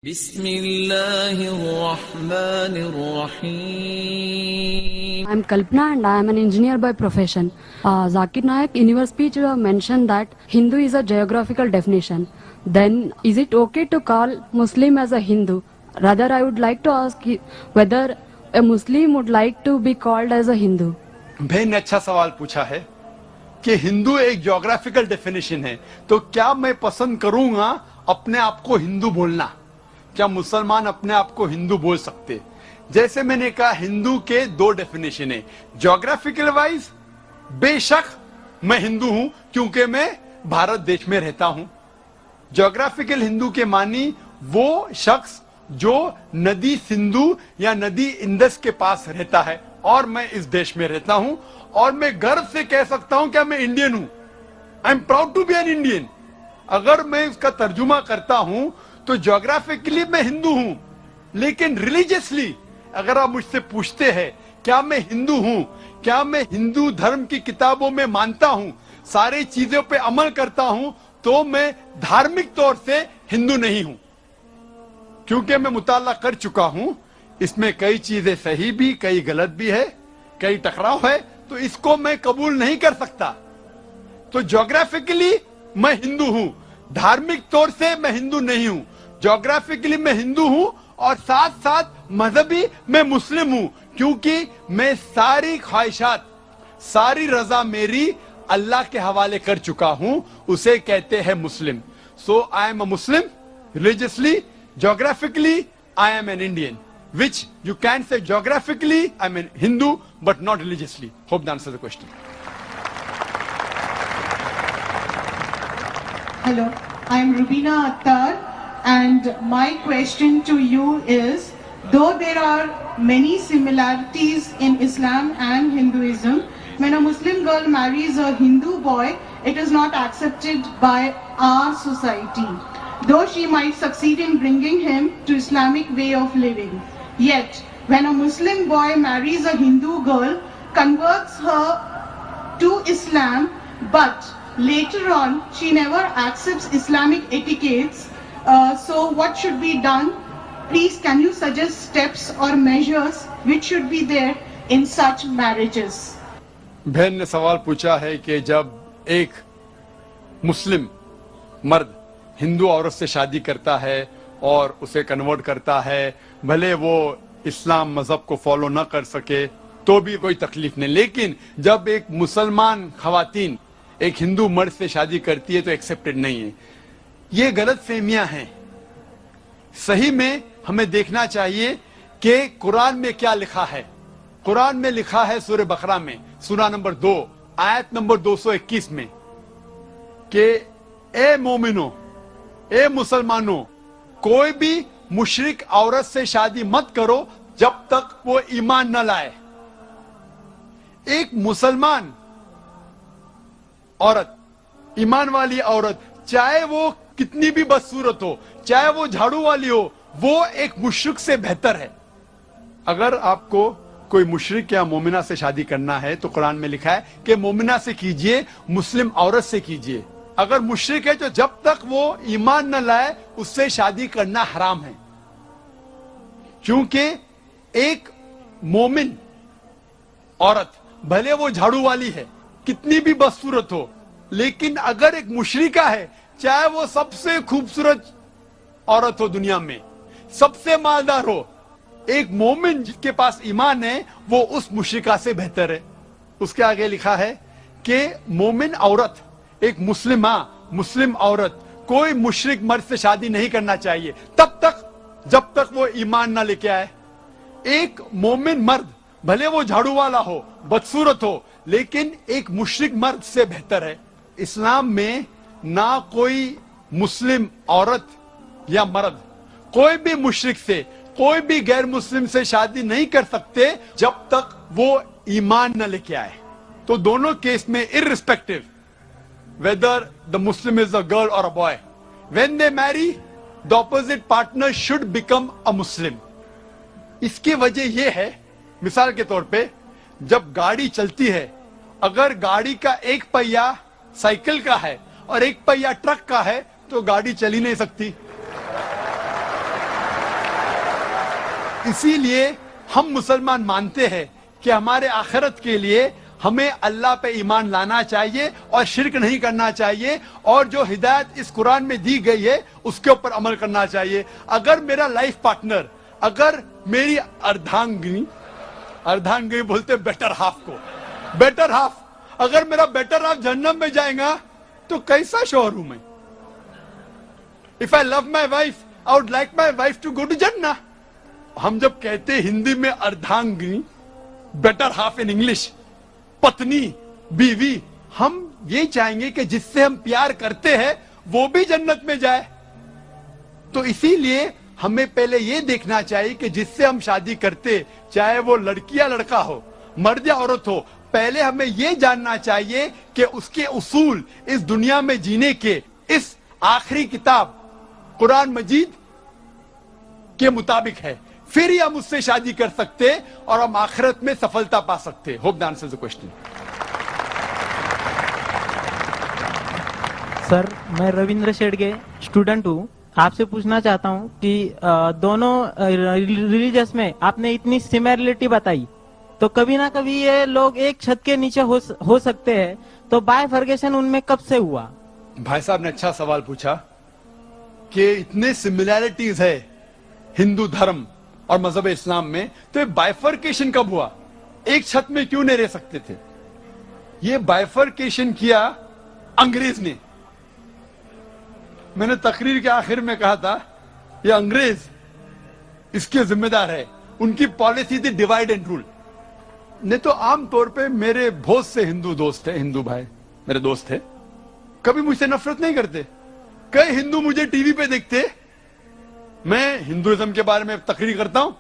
بسم اللہ الرحمن الرحیم. I am Kalpana and I am an engineer by profession. Zakir Naik in your speech mentioned that Hindu is a geographical definition. Then is it okay to call Muslim as a Hindu? Rather I would like to ask whether a Muslim would like to be called as a Hindu. بھائی نے اچھا سوال پوچھا ہے کہ ہندو ایک geographical definition ہے، تو کیا میں پسند کروں گا اپنے آپ کو ہندو بولنا؟ کیا مسلمان اپنے آپ کو ہندو بول سکتے؟ جیسے میں نے کہا ہندو کے دو ڈیفینیشن ہیں. جیوگرافیکل وائز بے شک میں ہندو ہوں کیونکہ میں بھارت دیش میں رہتا ہوں. جیوگرافیکل ہندو کے معنی وہ شخص جو ندی سندھو یا ندی انڈس کے پاس رہتا ہے اور میں اس دیش میں رہتا ہوں، اور میں گرو سے کہہ سکتا ہوں کہ میں انڈین ہوں. I am proud to be an Indian. اگر میں اس کا ترجمہ کرتا ہوں تو جیوگرافیکلی میں ہندو ہوں، لیکن ریلیجیسلی اگر آپ مجھ سے پوچھتے ہیں کیا میں ہندو ہوں، کیا میں ہندو دھرم کی کتابوں میں مانتا ہوں، ساری چیزوں پہ عمل کرتا ہوں، تو میں دھارمک طور سے ہندو نہیں ہوں. کیونکہ میں مطالعہ کر چکا ہوں، اس میں کئی چیزیں صحیح بھی، کئی غلط بھی ہے، کئی ٹکراؤ ہے، تو اس کو میں قبول نہیں کر سکتا. تو جیوگرافیکلی میں ہندو ہوں، دھارمک طور سے میں ہندو نہیں ہوں. جیوگرافیکلی میں ہندو ہوں اور ساتھ ساتھ مذہبی میں مسلم ہوں، کیونکہ میں ساری خواہشات، ساری رضا میری اللہ کے حوالے کر چکا ہوں، اسے کہتے ہیں مسلم. So I am a Muslim religiously. Geographically, I am an Indian, which you can say geographically I'm a Hindu, but not religiously. Hope that answers the question. Hello, I am Rubina Attar, and my question to you is, though there are many similarities in Islam and Hinduism, when a Muslim girl marries a Hindu boy, it is not accepted by our society. Though she might succeed in bringing him to Islamic way of living. Yet, when a Muslim boy marries a Hindu girl, converts her to Islam, but later on she never accepts Islamic etiquettes, so what should be done? Please, can you suggest steps or measures which should be there in such marriages? بہن نے سوال پوچھا ہے کہ جب ایک مسلم مرد ہندو عورت سے شادی کرتا ہے اور اسے کنورٹ کرتا ہے، بھلے وہ اسلام مذہب کو فالو نہ کر سکے تو بھی کوئی تکلیف نہیں، لیکن جب ایک مسلمان خواتین ایک ہندو مرد سے شادی کرتی ہے تو ایکسیپٹڈ نہیں ہے. یہ غلط فہمیاں ہیں. صحیح میں ہمیں دیکھنا چاہیے کہ قرآن میں کیا لکھا ہے. قرآن میں لکھا ہے سورہ بقرہ میں سورہ نمبر 2 آیت نمبر 221 میں کہ اے مومنو، اے مسلمانوں، کوئی بھی مشرک عورت سے شادی مت کرو جب تک وہ ایمان نہ لائے. ایک مسلمان عورت، ایمان والی عورت، چاہے وہ کتنی بھی بدصورت ہو، چاہے وہ جھاڑو والی ہو، وہ ایک مشرک سے بہتر ہے. اگر آپ کو کوئی مشرک یا مومنہ سے شادی کرنا ہے تو قرآن میں لکھا ہے کہ مومنہ سے کیجئے، مسلم عورت سے کیجئے. اگر مشرک ہے تو جب تک وہ ایمان نہ لائے اس سے شادی کرنا حرام ہے. کیونکہ ایک مومن عورت بھلے وہ جھاڑو والی ہے، کتنی بھی بدصورت ہو، لیکن اگر ایک مشرکہ ہے، چاہے وہ سب سے خوبصورت عورت ہو دنیا میں، سب سے مالدار ہو، ایک مومن جس کے پاس ایمان ہے وہ اس مشرکہ سے بہتر ہے. اس کے آگے لکھا ہے کہ مومن عورت، ایک مسلم عورت کوئی مشرک مرد سے شادی نہیں کرنا چاہیے تب تک جب تک وہ ایمان نہ لے کے آئے. ایک مومن مرد بھلے وہ جھاڑو والا ہو، بدصورت ہو، لیکن ایک مشرک مرد سے بہتر ہے. اسلام میں نہ کوئی مسلم عورت یا مرد کوئی بھی مشرک سے، کوئی بھی غیر مسلم سے شادی نہیں کر سکتے جب تک وہ ایمان نہ لے کے آئے. تو دونوں کیس میں irrespective whether the Muslim is a girl or a boy, when they marry, the opposite partner should become a Muslim. اس کی وجہ یہ ہے، مثال کے طور پہ جب گاڑی چلتی ہے، اگر گاڑی کا ایک پہیہ سائیکل کا ہے اور ایک پہیہ ٹرک کا ہے تو گاڑی چل ہی نہیں سکتی. اسی لیے ہم مسلمان مانتے ہیں کہ ہمارے آخرت کے لیے ہمیں اللہ پہ ایمان لانا چاہیے اور شرک نہیں کرنا چاہیے, اور جو ہدایت اس قرآن میں دی گئی ہے اس کے اوپر عمل کرنا چاہیے. اگر میرا لائف پارٹنر, اگر میری اردھانگنی بولتے بیٹر ہاف کو, بیٹر ہاف, اگر میرا بیٹر ہاف جہنم میں جائے گا تو کیسا شوہر ہوں میں؟ If I love my wife, I would like my wife to go to Jannah. ہم جب کہتے ہندی میں اردھانگنی, بیٹر ہاف ان انگلش, پتنی, بیوی, ہم یہ چاہیں گے کہ جس سے ہم پیار کرتے ہیں وہ بھی جنت میں جائے. تو اسی لیے ہمیں پہلے یہ دیکھنا چاہیے کہ جس سے ہم شادی کرتے, چاہے وہ لڑکی یا لڑکا ہو, مرد یا عورت ہو, پہلے ہمیں یہ جاننا چاہیے کہ اس کے اصول اس دنیا میں جینے کے اس آخری کتاب قرآن مجید کے مطابق ہے, پھر ہی ہم اس سے شادی کر سکتے اور ہم آخرت میں سفلتا پا سکتے. Hope that answers the question. Sir, میں رویندر شیڑگے اسٹوڈنٹ ہوں. آپ سے پوچھنا چاہتا ہوں کہ دونوں ریلیجس میں آپ نے اتنی سملرٹی بتائی, تو کبھی نہ کبھی یہ لوگ ایک چھت کے نیچے ہو سکتے ہیں, تو بائیفرگیشن ان میں کب سے ہوا؟ بھائی صاحب نے اچھا سوال پوچھا کہ اتنے سملیرٹیز ہے ہندو دھرم اور مذہب اسلام میں, تو یہ بائیفرکیشن کب ہوا؟ ایک چھت میں کیوں نہیں رہ سکتے تھے؟ یہ بائیفرکیشن کیا انگریز نے. میں نے تقریر کے آخر میں کہا تھا یہ انگریز اس کے ذمہ دار ہے, ان کی پالیسی تھی ڈیوائڈ اینڈ رول. نہیں تو عام طور پہ میرے بہت سے ہندو دوست ہیں, ہندو بھائی میرے دوست ہیں, کبھی مجھ سے نفرت نہیں کرتے. کئی ہندو مجھے ٹی وی پہ دیکھتے, میں ہندوازم کے بارے میں تقریر کرتا ہوں,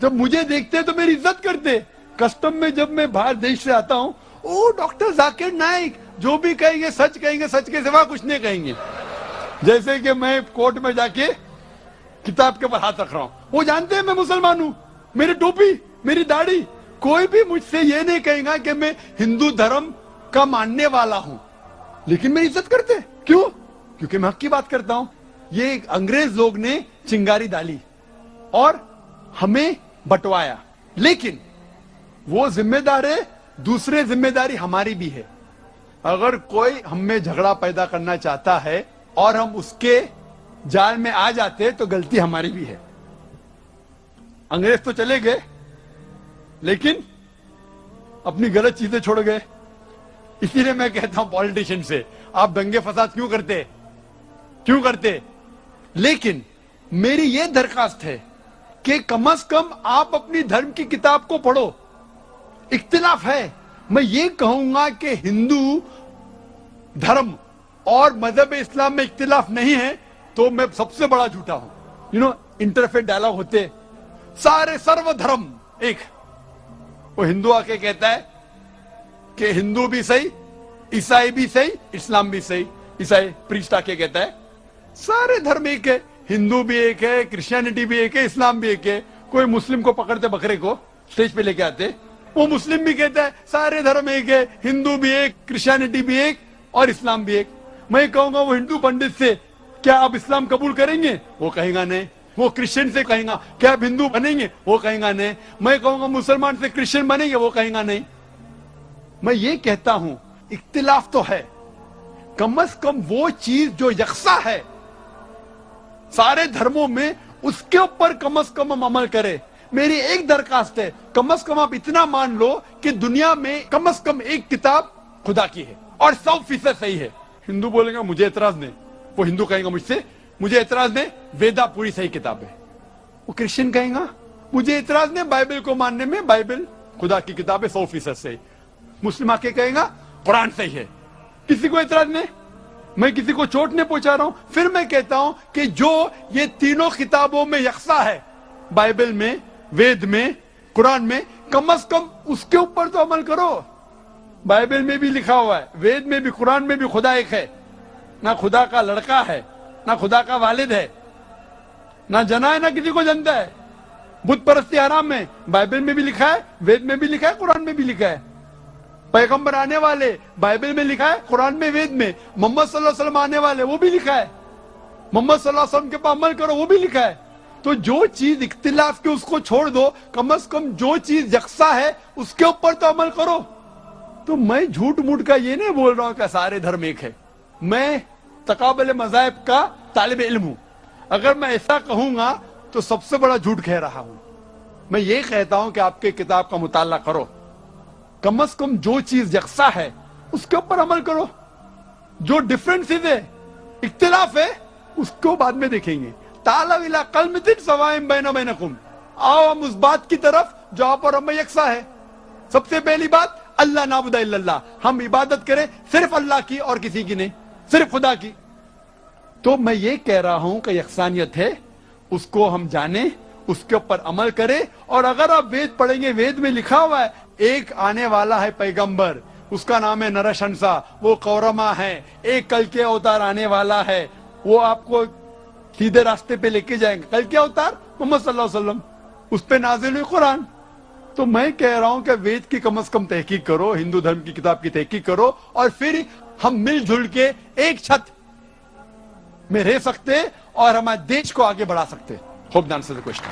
جب مجھے دیکھتے تو میری عزت کرتے. کسٹم میں جب میں باہر دیش سے آتا ہوں, او ڈاکٹر ذاکر نائک, جو بھی کہیں گے سچ کہیں گے, سچ کے سوا کچھ نہیں کہیں گے. جیسے کہ میں کورٹ میں جا کے کتاب کے اوپر ہاتھ رکھ رہا ہوں, وہ جانتے ہیں میں مسلمان ہوں, میری ٹوپی, میری داڑھی, کوئی بھی مجھ سے یہ نہیں کہے گا کہ میں ہندو دھرم کا ماننے والا ہوں, لیکن میری عزت کرتے. کیوں؟ کیونکہ میں حق کی بات کرتا ہوں. یہ انگریز لوگ نے چنگاری ڈالی اور ہمیں بٹوایا, لیکن وہ ذمہ دار ہے, دوسرے ذمہ داری ہماری بھی ہے. اگر کوئی ہم میں جھگڑا پیدا کرنا چاہتا ہے اور ہم اس کے جال میں آ جاتے تو غلطی ہماری بھی ہے. انگریز تو چلے گئے لیکن اپنی غلط چیزیں چھوڑ گئے. اسی لیے میں کہتا ہوں پولیٹیشین سے, آپ دنگے فساد کیوں کرتے؟ لیکن میری یہ درخواست ہے کہ کم از کم آپ اپنی دھرم کی کتاب کو پڑھو. اختلاف ہے, میں یہ کہوں گا کہ ہندو دھرم اور مذہب اسلام میں اختلاف نہیں ہے تو میں سب سے بڑا جھوٹا ہوں. انٹرفیت ڈائلاگ ہوتے, سارے سرو دھرم ایک. وہ ہندو آ کے کہتا ہے کہ ہندو بھی صحیح, عیسائی بھی صحیح, اسلام بھی صحیح. عیسائی پریسٹ آ کے کہتا ہے سارے دھرم ایک ہے, ہندو بھی ایک ہے, کرسچینٹی بھی ایک ہے, اسلام بھی ایک ہے. کوئی مسلم کو پکڑتے بکرے کو اسٹیج پہ لے کے آتے, وہ مسلم بھی کہتا ہے سارے دھرم ایک ہے, ہندو بھی ایک, کرسچینٹی بھی ایک اور اسلام بھی ایک. میں کہوں گا وہ ہندو پنڈت سے کیا آپ اسلام قبول کریں گے؟ وہ کہے گا نہیں. وہ کرسچن سے کہیں گا کیا آپ ہندو بنیں گے؟ وہ کہیں گا نہیں. میں کہوں گا مسلمان سے کرسچن بنیں گے؟ وہ کہیں گا نہیں. میں یہ کہتا ہوں اختلاف تو ہے, کم از کم وہ چیز جو یکساں ہے سارے دھرموں میں, اس کے اوپر کم از کم ہم عمل کریں. میری ایک درخواست ہے, کم از کم آپ اتنا مان لو کہ دنیا میں کم از کم ایک کتاب خدا کی ہے اور 100% صحیح ہے. ہندو بولے گا مجھے اعتراض نہیں, وہ ہندو کہیں گا مجھ سے مجھے اعتراض نہیں, ویدا پوری صحیح کتاب ہے. وہ کرسچن کہیں گا مجھے اعتراض نہیں, بائبل کو ماننے میں, بائبل خدا کی کتاب ہے 100% صحیح. مسلم آ کے کہیں گا قرآن صحیح ہے. کسی کو اعتراض نہیں, میں کسی کو چوٹ نہیں پہنچا رہا ہوں. پھر میں کہتا ہوں کہ جو یہ تینوں کتابوں میں یکساں ہے, بائبل میں, وید میں, قرآن میں, کم از کم اس کے اوپر تو عمل کرو. بائبل میں بھی لکھا ہوا ہے, وید میں بھی, قرآن میں بھی خدا ایک ہے. نہ خدا کا لڑکا ہے, نہ خدا کا والد ہے, نہ جنا ہے, نہ کسی کو جنتا ہے. بت پرستی حرام ہے, بائبل میں بھی لکھا ہے, وید میں بھی لکھا ہے, قرآن میں بھی لکھا ہے. پیغمبر آنے والے, بائبل میں لکھا ہے, قرآن میں, وید میں. محمد صلی اللہ علیہ وسلم آنے والے, وہ بھی لکھا ہے. محمد صلی اللہ علیہ وسلم کے پاس عمل کرو, وہ بھی لکھا ہے. تو جو چیز اختلاف کی اس کو چھوڑ دو, کم از کم جو چیز یکساں ہے اس کے اوپر تو عمل کرو. تو میں جھوٹ موٹ کا یہ نہیں بول رہا ہوں کہ سارے دھرم ایک ہے, میں تقابل مذاہب کا طالب علم ہوں. اگر میں ایسا کہوں گا تو سب سے بڑا جھوٹ کہہ رہا ہوں. میں یہ کہتا ہوں کہ آپ کے کتاب کا مطالعہ کرو, کم از کم جو چیز یکساں ہے اس کے اوپر عمل کرو. جو ڈفرنسز ہے, اختلاف ہے, اس کو بعد میں دیکھیں گے. تعالوا الی کلمۃ سواء بیننا وبینکم, آؤ ہم اس بات کی طرف جو آپ اور ہم میں یکساں ہے. سب سے پہلی بات, اللہ نعبد الا اللہ, ہم عبادت کریں صرف اللہ کی اور کسی کی نہیں, صرف خدا کی. تو میں یہ کہہ رہا ہوں کہ یکسانیت ہے, اس کو ہم جانیں, اس کے اوپر عمل کریں. اور اگر آپ وید پڑھیں گے, وید میں لکھا ہوا ہے ایک آنے والا ہے پیغمبر, اس کا نام ہے نرشنسا, وہ قورما ہے. ایک کل کے اوتار آنے والا ہے, وہ آپ کو سیدھے راستے پہ لے کے جائیں گے. کل کے اوتار محمد صلی اللہ علیہ وسلم, اس پہ نازل ہوئی قرآن. تو میں کہہ رہا ہوں کہ وید کی کم از کم تحقیق کرو, ہندو دھرم کی کتاب کی تحقیق کرو, اور پھر ہم مل جل کے ایک چھت میں رہ سکتے اور ہمارے دیش کو آگے بڑھا سکتے. ہوپ دان سے کوشچن.